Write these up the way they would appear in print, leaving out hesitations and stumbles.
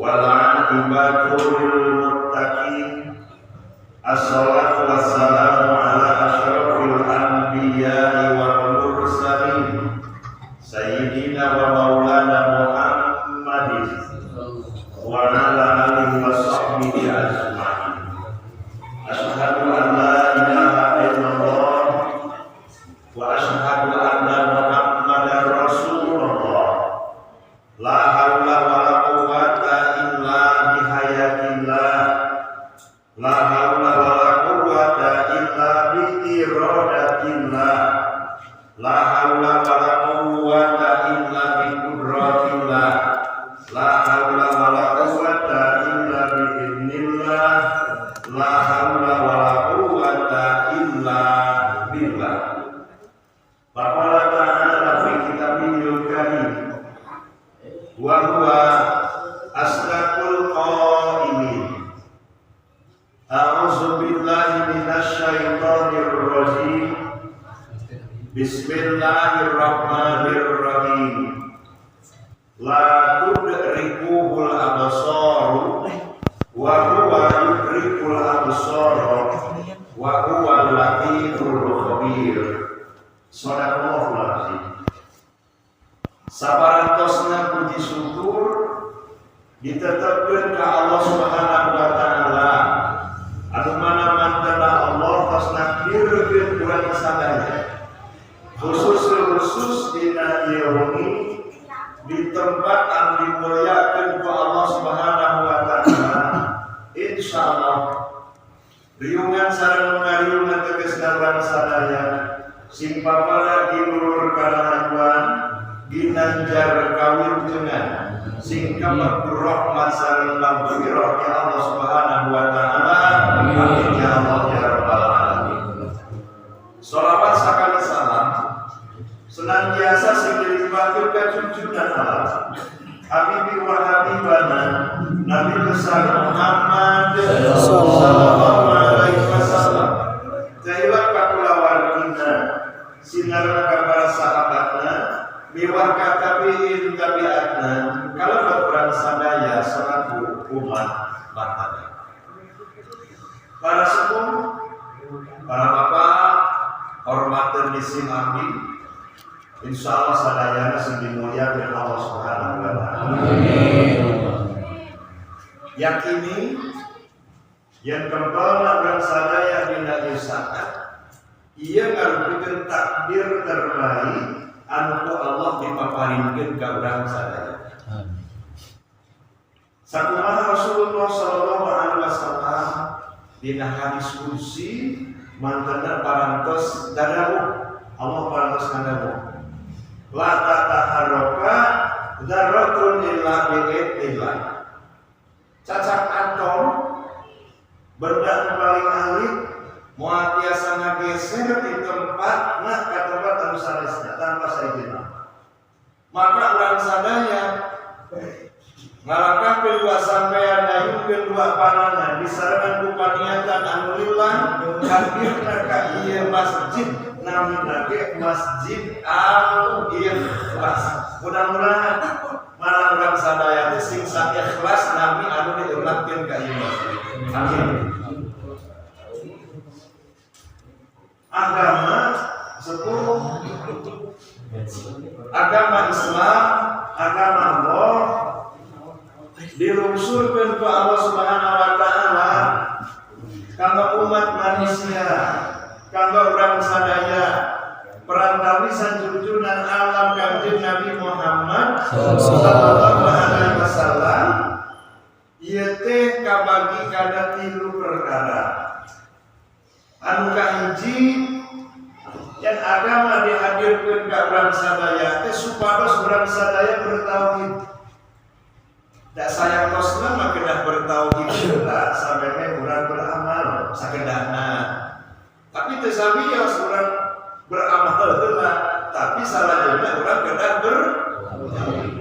wal 'aqibatu lil muttaqin. Assalatu wassalamu ala asyrafil anbiya'i wal mursalin sayyidina wa maulana Muhammadin wa ala alihi wa sahbihi ajma'in. Asyhadu an la ilaha illallah wa asyhadu anna Muhammadar Rasulullah. La haula wa la quwwata illa bihayatillah. La haula wa la quwwata illa bi iradatillah. La haula wa la quwwata illa bi qudratillah. La haula wa la quwwata illa bi idznillah. La haula wa la quwwata illa billah. Faqala ta'ala fi kitabihil karim wa huwa asdaqul qaimin. A'udzu billahi minasy syaithanir rajim. Bismillahirrahmanirrahim. La tudrikuhul absaru wa huwa yudrikul absara wa huwal latiful khabir. Shadaqallahul azim. Sabarantosna puji syukur ditetepkeun ka Allah Subhanahu wa taala. Anu mana mantena Allah tos nakdirkeun urang sadaya. Khusus dina ieu di tempat anu dimuliakeun ku Allah Subhanahu wa taala. Insyaallah riungan sareng ngariungan tegesna urang sadaya sing papara dilulur kalahajuan ginanjar kawirjengan sing kamakbul rahmat sareng maghfirah ya Allah Subhanahu wa taala. Amin ya Allah ya rabbal alamin. Shalawat sakali salam senantiasa sing dilimpahkeun ka junjungan Allah Habibi wa habibana Nabi besar Muhammad sallallahu alaihi wasallam. Jahilah kakulawargina sinar ka para sahabatna miwah ka tabi'in tabi'atna kalabat urang sadaya selaku umat bahtana. Para sepuh, para bapak, hormaten isim abdi, insyaallah sadayana sing dimuliakeun Allah Subhanahu wa taala. Amin. Yakini yang kempalna urang sadaya dina ieu saat ieu ngarupikeun takdir terbaik anu ku Allah dipaparinkeun ka urang sadaya. Sakumaha Rasulullah sallallahu alaihi wasallam dina hadis qudsi mantena parantos dadawuh Allah parantos ngandawuh la tataharraka dzarratun illa bi'idznillah. Cacak atom benda paling alit moal tiasa ngageser di tempatna ka tempat anu sanesna tanpa saizina. Maka urang sadaya ngalangkahkeun dua sampean dayungkeun dua panana disarengan ku paniatan anu lillah hadirna ka ieu masjid namina ge Masjid Al-Ikhlas. Mudah-mudahan marang urang sadaya teh sing ikhlas nami anu diumatkeun ka ieu masjid. Amin. Agama sepuh, agama Islam, agama Allah dilungsurkeun ku Allah Subhanahu wa taala kanggo umat manusia, kanggo urang sadaya perantawi sanjunjunan alam Kanjeng Nabi Muhammad sallallahu alaihi wasallam. Ieu teh kabagi kana 3 perkara. Anu kahiji yang agama dihadirkeun ka urang sadaya teh supados urang sadaya bertauhid. Da sayangtosna mah kedah bertauhid heula sampeyan urang beramal sakedahna. Tapi teu sabios urang beramal heula, tapi salahna urang kedah bertauhid.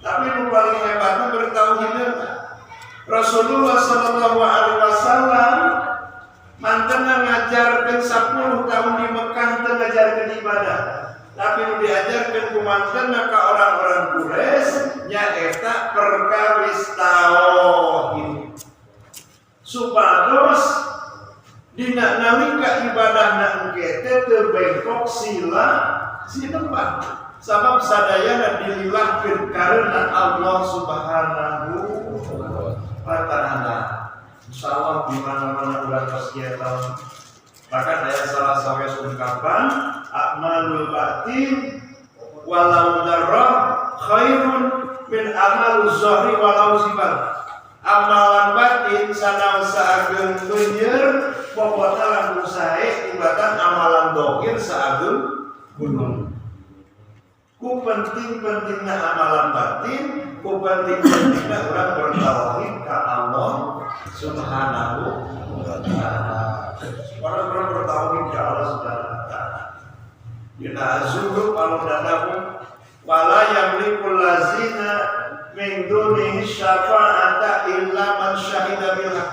Tapi nu paling hebatna bertauhid heula. Rasulullah sallallahu alaihi wasallam mantena ngajarkeun 10 tahun di Mekah teu ngajarkeun ibadah. Tapi diajarkeun ku mantena ka orang-orang Quraisy nyaeta perkawis tahu nalika ibadahna engke teh teu bengkok sila sinempat sabab sadayana dililahkeun karena Allah Subhanahu wa taala. Insyaallah di mana-mana urang sakieu taun bahkan aya salah sawes ungkapan amalul batin walau darra khairun min amaluz zahri walau sibar. Amalan batin sanaosa ageun beunyeur pokokna lamun sae tibatan amalan dohir saageun gunung. Ku penting-pentingna amalan batin, ku penting-pentingna urang bertauhid ka Allah Subhanahu wa taala. Orang bertauhid ka Allah Subhanahu wa taala. Dina azhur al-danahu wala yamlikul lazina min dunihi syafa'ata illa man syahida bilhaq.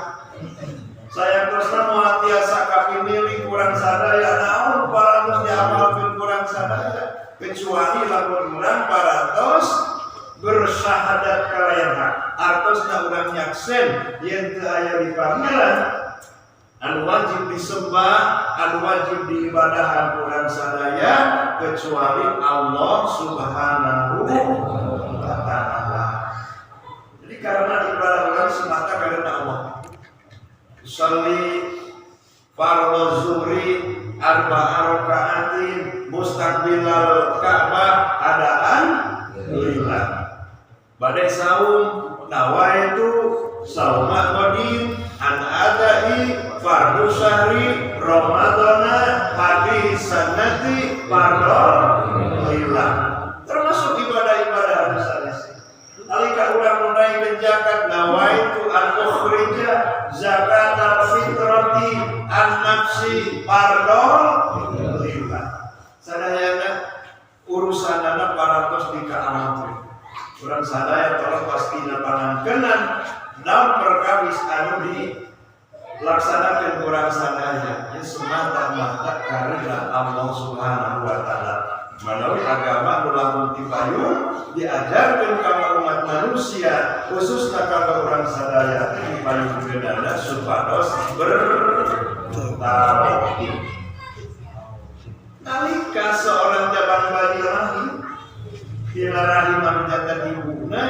Saya terusna moal tiasa kapinili kurang sadaya naon paramus diamalkeun kurang sadaya kecuali lamun urang parantos bersyahadat kalayan hak. Artosna urang nyaksen yen teu aya di pangeran anu wajib disembah, anu wajib diibadahan kurang sadaya kecuali Allah Subhanahu wa taala. Jadi karena ibadah orang semata karena Allah. Sholli fardhu zuhri arba'a raka'atin mustaqbilal Ka'bah adaan lillah. Badai saum nawaitu sauma qadim an adai fardhu syahri ramadana hadis sanati fardhu lillah. Termasuk ibadah-ibadah hadis. Alika urang nunai zakat nawaitu an ukhrija zakat al-fitrati an nafsi fardhu lillah. Sadayana urusanana parantos dikaamalkeun. Urang sadaya tolong pastina pangankenan naon perkawis anu dilaksanakeun urang sadaya ieu semata-mata karena Allah Subhanahu wa taala. Menawi agama lamun dipayung diajarkeun ka umat manusia khususna ka urang sadaya dipayungkeunana supados bertauhid. Nalika seorang jabang bayi lahir dina rahim manjatan ibuna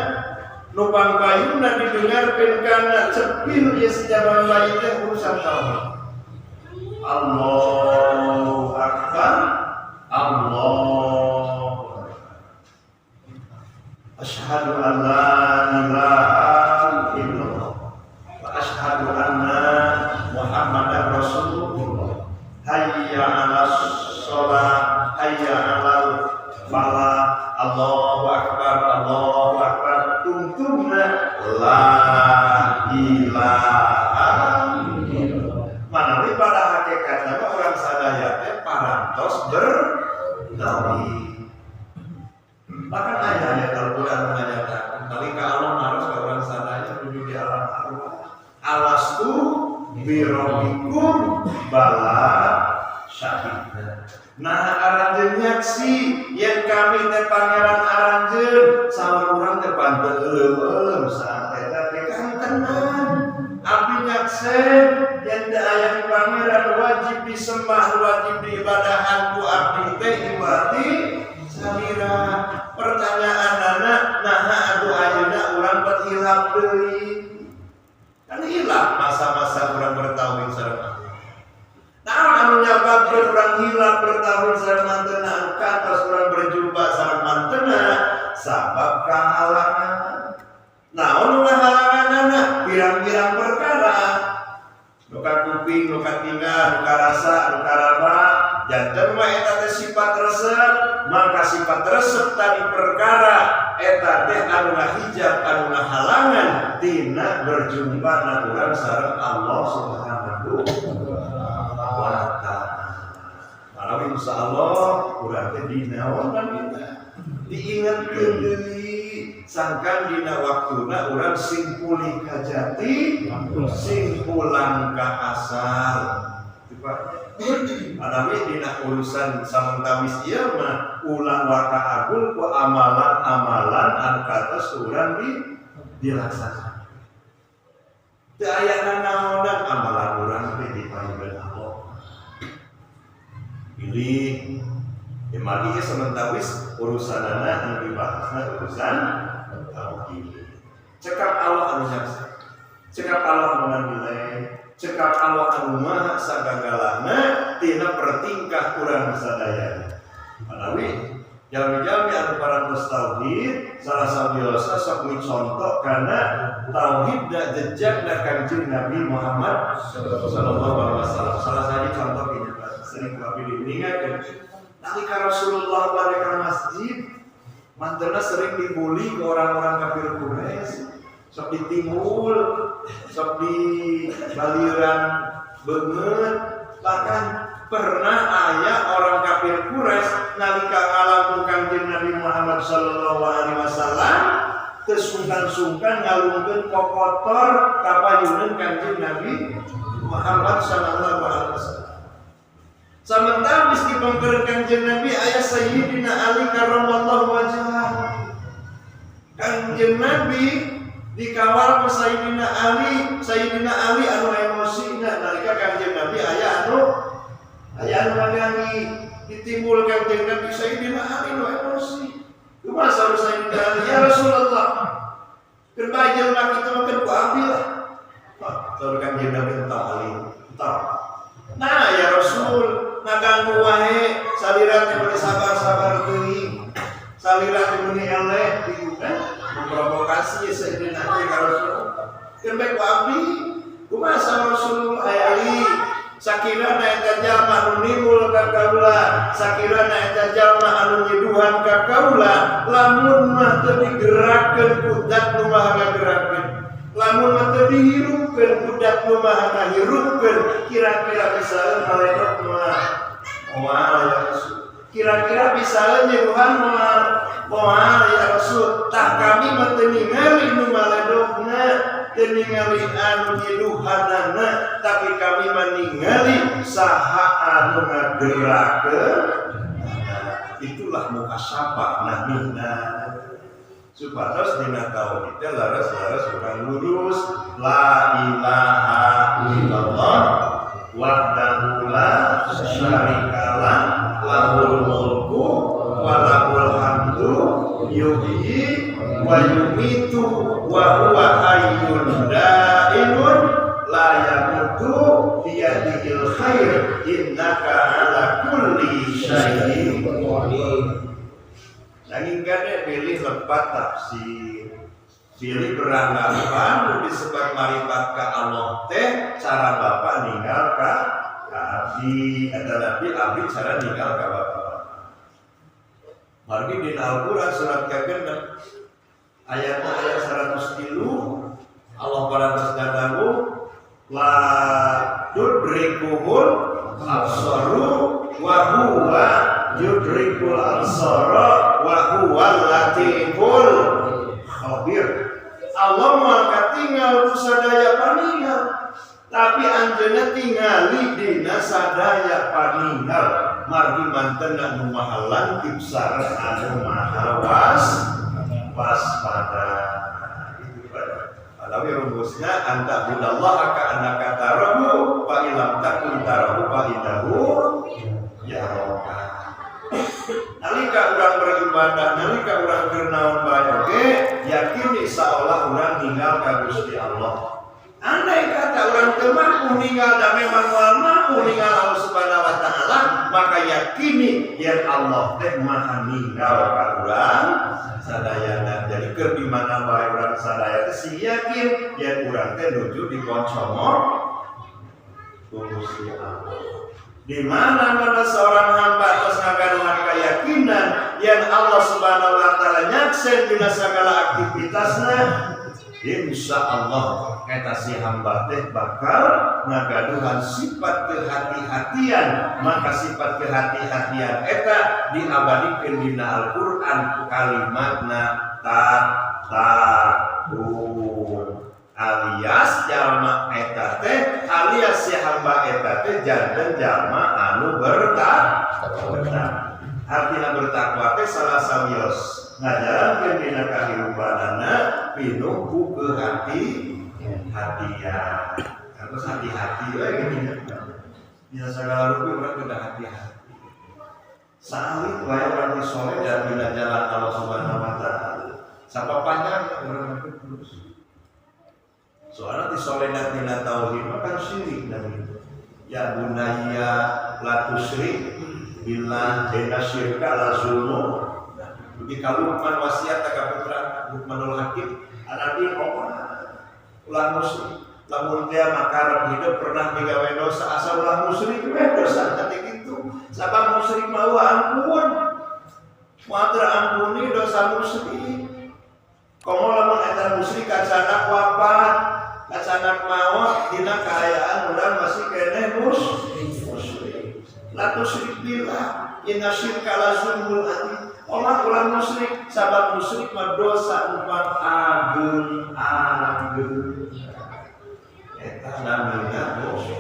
nupang payuna didengarkeun kana cepil ieu jabang bayi teh urusan tauhid. Allahu akbar, Allah asyhadu an la ilaha illallah wa asyhadu anna Muhammadar Rasulullah. Hayya 'alas shalah, hayya 'alal falah. Allahu akbar, Allahu akbar. Tungtungna la ilaha illallah. Manawi pada hakikatna orang sadaya teh parantos bertauhid. Bahkan ayat Al-Quran menyatakan nalika Allah naros ka urang sadaya menuju di alam arwah. Alastu bi rabbikum bala syahidna. Nah aranjeun nyaksi yen kami teh pangeran aranjeun saur urang teh panteun euleum saat eta teh kantenan. Abdi nyaksen yen teu aya di pangeran wajib disembah, wajib diibadahan ku abdi teh ibadi salira. Pertanyaanana naha adu ayeuna urang bet hilap deui. Kan hilap masa-masa urang bertauhid sareng Allah. Naon anu nyababkeun urang hilap bertauhid sareng manteuna anu kantos urang berjumpa sareng manteuna sabab kahalangan. Naon nu ngahalanganana? Pirang-pirang perkara. Luka kuping, luka tinggal, luka rasa, luka raba. Janten mah eta teh sifat resep, maka sifat resep tadi perkara eta teh anu ngahijab, anu ngahalangan tina berjumpa urang sareng Allah Subhanahu wa taala. Malawi insyaallah urang teh dinaon diingatkeun deui sangkan dina waktuna urang sing pulih ka jati, sing pulang ka asal. Anawi dina urusan samantawis ieu mah ulah waka agul ku amalan-amalan anu katos urang dilaksanakeun. Teu aya naonan amalan urang teh dipayunkeun Allah. pilih mari ya sementawis urusanana yang dibahasna urusan tauhid. Cekap Allah anu nyaksa, cekap Allah anu nilai, cekap Allah anu maha sagagalana tina pertingkah kurang sadaya. Manawi jalmi-jalmi anu parantos tauhid salah sabiyosa sok micontok karena tauhid da jejak da Kanjeng Nabi Muhammad sallallahu alaihi wasallam. Salah satu contoh ini sering kami diingatkan. Nalika Rasulullah balik ke masjid, mantelna sering dibully ke orang-orang kafir Quraisy, sok ditimbul, sok di baliran beungeut, bahkan pernah aya orang kafir Quraisy nalika ngalamun Kanjeng Nabi Muhammad sallallahu alaihi wasallam teu sungkan-sungkan ngalungkeun kokotor ka payuneun Kanjeng Nabi Muhammad sallallahu alaihi wasallam. Sementara mesti pengkeun Kanjeng Nabi aya Sayyidina Ali karramallahu wajhahu. Kanjeng Nabi dikawal ku Sayyidina Ali anu emosina nalika Kanjeng Nabi aya anu magangi ditimbul Kanjeng Nabi Sayyidina Ali anu emosi. Kumaha saur Sayyidina Ali, ya Rasulullah. Keur bae jelema kitu mah ku abi lah. Saur Kanjeng Nabi entah Ali, entah. Nah ya Rasul ngaganggu wae salira teh boleh sabar-sabar deui. Salira teh meuni eleh gitu kan. Memprovokasi ya Sayyidina Ali ka Rasul. Keur bae ku abdi, kumaha sa Rasul Ali? Sakirana eta jalma anu nimbul ka kaula, sakirana eta jalma anu nyiduhan ka kaula, lamun mah teu digerakkeun ku zat nu maha ngagerakeun. Lamun mah teu dihirupkeun ku zat nu maha ngahirupkeun, kira-kira bisa maledok mah moal ya Rasul. Kira-kira bisa nyiduhan moal ya Rasul. Tah kami mah teu ningali nu maledokna, teu ningali anu nyiduhanana, tapi kami mah ningali saha anu ngagerakeun. Itulah mukasyafah nahina. Supados dina tauhid teh laras-laras urang lurus la ilaha illallah wahdahu la syarikalah lahul mulku wa lahul hamdu yuhyi wa yumitu wa huwa hayyun daimun la yamutu biyadihil khair innaka ala kulli syai'in qadir. Nanging kade pilih lepat tafsir, pilih beranggapan disebut marifat ka Allah teh cara bapak ninggal ka abdi, ada abdi cara ninggal ka bapak. Margi di Al-Quran surat ke-6 ayatnya ayat 103 Allah parantos ngadawu la tudrikuhul absaru wa huwa yudrikul absara wa huwal latiful khabir. Allah mangkat tinggal sadaya paninggal, tapi anjeunna tingali dina sadaya paninggal. Margi mantenna nu maha lantip sareng anu maha waspada. Alawi rumusna anta bidallaha ka annaka tarahu fa ilam takun tarahu fa innahu yaraka. Nalika urang beribadah, nalika urang keur naon bae oge, yakin insyaallah urang ninggal ka Gusti Allah. Andai kata urang teu mampu ninggal da memang moal mampu ninggal Allah Subhanahu wa taala, maka yakini yen Allah teh maha ninggal ka urang sadayana. Jadi keur di mana bae urang sadaya teh sing yakin yen urang teh nuju dikoncomo ku Gusti Allah. Di mana seorang hamba terus ngagaduhan keyakinan yang Allah Subhanahu wa taala nyaksen dina segala aktivitasna, insya Allah eta si hamba teh bakal ngagaduhan sifat kehati-hatian. Maka sifat kehati-hatian eta diabadikeun dina Al-Qur'an kalimatna tattaqun. Alias jalma eta teh alias si hamba eta teh janten jalma anu bertakwa. Artina bertakwa teh salah sawios ngajarankeun dina kahirupanana pinuh ku hati-hatian. Terus hati-hati we gini. Ya segala rupi urang kudu hati-hati. Salit wae orang disoleh dan bila jalan Allah Subhanahu wa taala. Sampai panjang soalnya disoleh dan bila tauhid kan syirik dan itu. Ya bunayya la tusyrik billah inna syirka la zulmun. Jadi kalau Luqman wasiat ka putra Luqmanul Hakim anabi ulah musyrik. Lamun dia makaran hidup pernah digawe dosa asal ulah musyrik we dosa tadi gitu. Sabab musyrik mau ampun. Moal ampuni dosa musyrik. Komo lamun eta musyrik kacanak wafat, kacanak maut dina kaayaan urang masih keneh musyrik. La tusyrik billah inna syirka la zulmun adzim. Ulah musyrik sabab musyrik mah dosa umpam agung. Eta namina dosa.